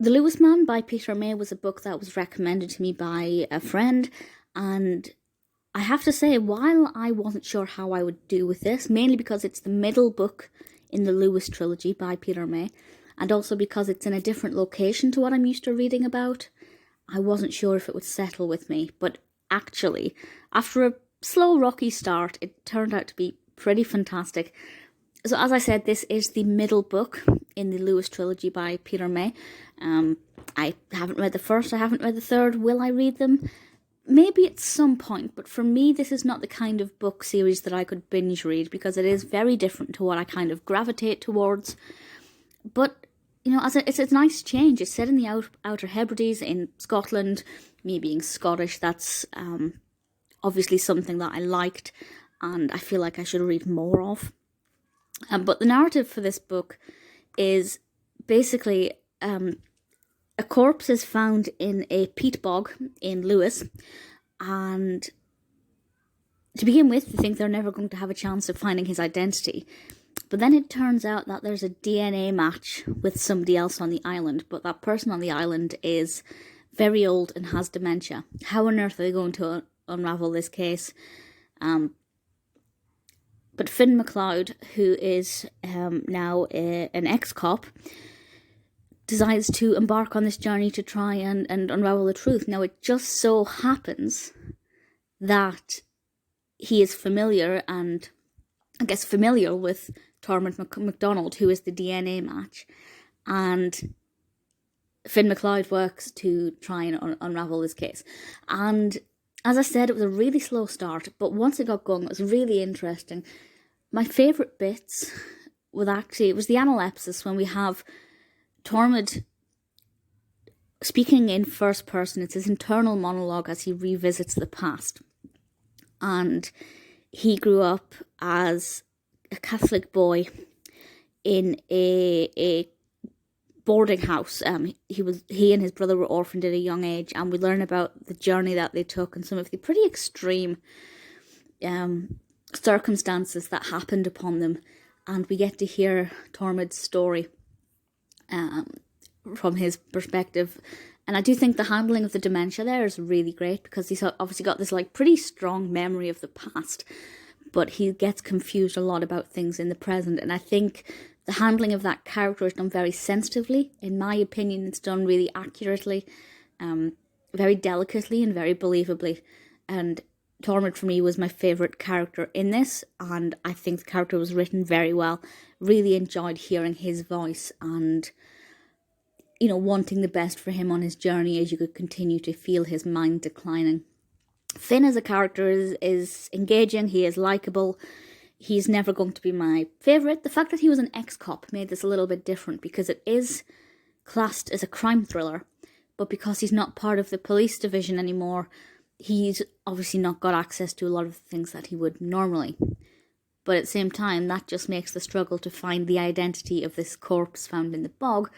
The Lewis Man by Peter May was a book that was recommended to me by a friend, and I have to say, while I wasn't sure how I would do with this, mainly because it's the middle book in the Lewis trilogy by Peter May, and also because it's in a different location to what I'm used to reading about, I wasn't sure if it would settle with me. But actually, after a slow, rocky start, it turned out to be pretty fantastic. So as I said, this is the middle book in the Lewis trilogy by Peter May. I haven't read the first, I haven't read the third. Will I read them? Maybe at some point, but for me this is not the kind of book series that I could binge read, because it is very different to what I kind of gravitate towards. But, you know, it's a nice change. It's set in the Outer Hebrides in Scotland. Me being Scottish, that's obviously something that I liked and I feel like I should read more of. But the narrative for this book is basically a corpse is found in a peat bog in Lewis, and to begin with, they think they're never going to have a chance of finding his identity. But then it turns out that there's a DNA match with somebody else on the island, but that person on the island is very old and has dementia. How on earth are they going to unravel this case? But Finn McLeod, who is now an ex-cop, decides to embark on this journey to try and unravel the truth. Now, it just so happens that he is familiar with Tormund MacDonald, who is the DNA match, and Finn McLeod works to try and unravel this case. And as I said, it was a really slow start, but once it got going, it was really interesting. My favourite bits it was the analepsis, when we have Tormund speaking in first person. It's his internal monologue as he revisits the past. And he grew up as a Catholic boy in a boarding house. He and his brother were orphaned at a young age, and we learn about the journey that they took and some of the pretty extreme circumstances that happened upon them. And we get to hear Tormund's story from his perspective. And I do think the handling of the dementia there is really great, because he's obviously got this pretty strong memory of the past, but he gets confused a lot about things in the present. And I think the handling of that character is done very sensitively. In my opinion, it's done really accurately, very delicately and very believably. And Tormund, for me, was my favourite character in this, and I think the character was written very well. Really enjoyed hearing his voice and, you know, wanting the best for him on his journey as you could continue to feel his mind declining. Finn as a character is engaging, he is likeable. He's never going to be my favourite. The fact that he was an ex-cop made this a little bit different, because it is classed as a crime thriller, but because he's not part of the police division anymore, he's obviously not got access to a lot of the things that he would normally. But at the same time, that just makes the struggle to find the identity of this corpse found in the bog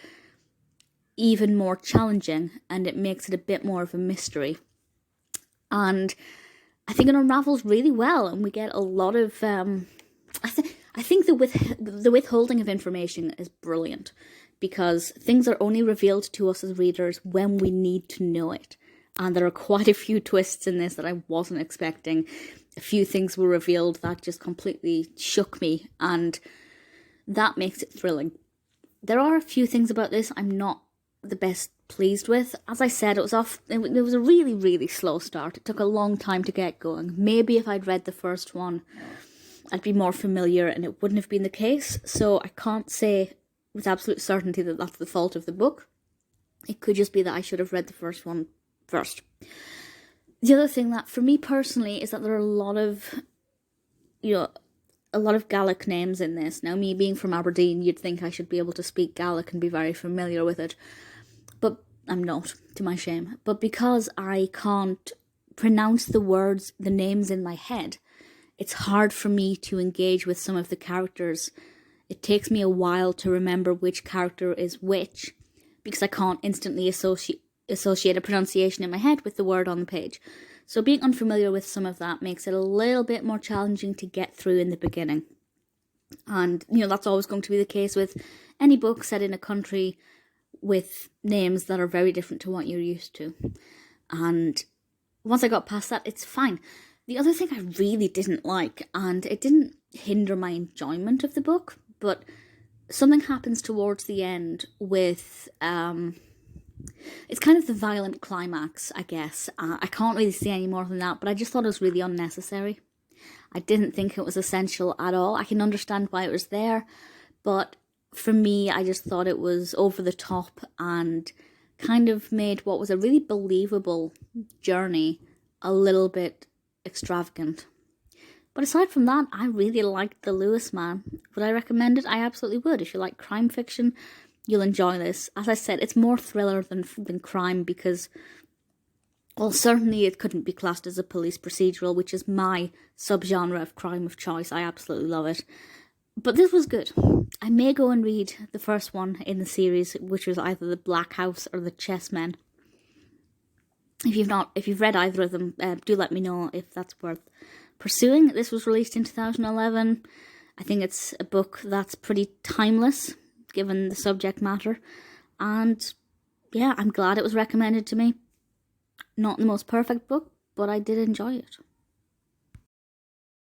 even more challenging, and it makes it a bit more of a mystery. And I think it unravels really well, and we get a lot of I think the withholding of information is brilliant, because things are only revealed to us as readers when we need to know it. And there are quite a few twists in this that I wasn't expecting. A few things were revealed that just completely shook me, and that makes it thrilling. There are a few things about this I'm not the best pleased with. As I said, it was a really, really slow start. It took a long time to get going. Maybe if I'd read the first one, I'd be more familiar and it wouldn't have been the case. So I can't say with absolute certainty that that's the fault of the book. It could just be that I should have read the first one first. The other thing that, for me personally, is that there are a lot of Gaelic names in this. Now, me being from Aberdeen, you'd think I should be able to speak Gaelic and be very familiar with it, but I'm not, to my shame. But because I can't pronounce the names in my head, it's hard for me to engage with some of the characters. It takes me a while to remember which character is which, because I can't instantly associate a pronunciation in my head with the word on the page. So being unfamiliar with some of that makes it a little bit more challenging to get through in the beginning. And, that's always going to be the case with any book set in a country with names that are very different to what you're used to. And once I got past that, it's fine. The other thing I really didn't like, and it didn't hinder my enjoyment of the book, but something happens towards the end with, it's kind of the violent climax, I guess. I can't really say any more than that, but I just thought it was really unnecessary. I didn't think it was essential at all. I can understand why it was there, but for me, I just thought it was over the top and kind of made what was a really believable journey a little bit extravagant. But aside from that, I really liked The Lewis Man. Would I recommend it? I absolutely would. If you like crime fiction, you'll enjoy this. As I said, it's more thriller than crime because, well, certainly it couldn't be classed as a police procedural, which is my subgenre of crime of choice. I absolutely love it. But this was good. I may go and read the first one in the series, which was either The Black House or The Chessmen. If you've read either of them, do let me know if that's worth pursuing. This was released in 2011. I think it's a book that's pretty timeless, given the subject matter. And yeah, I'm glad it was recommended to me. Not the most perfect book, but I did enjoy it.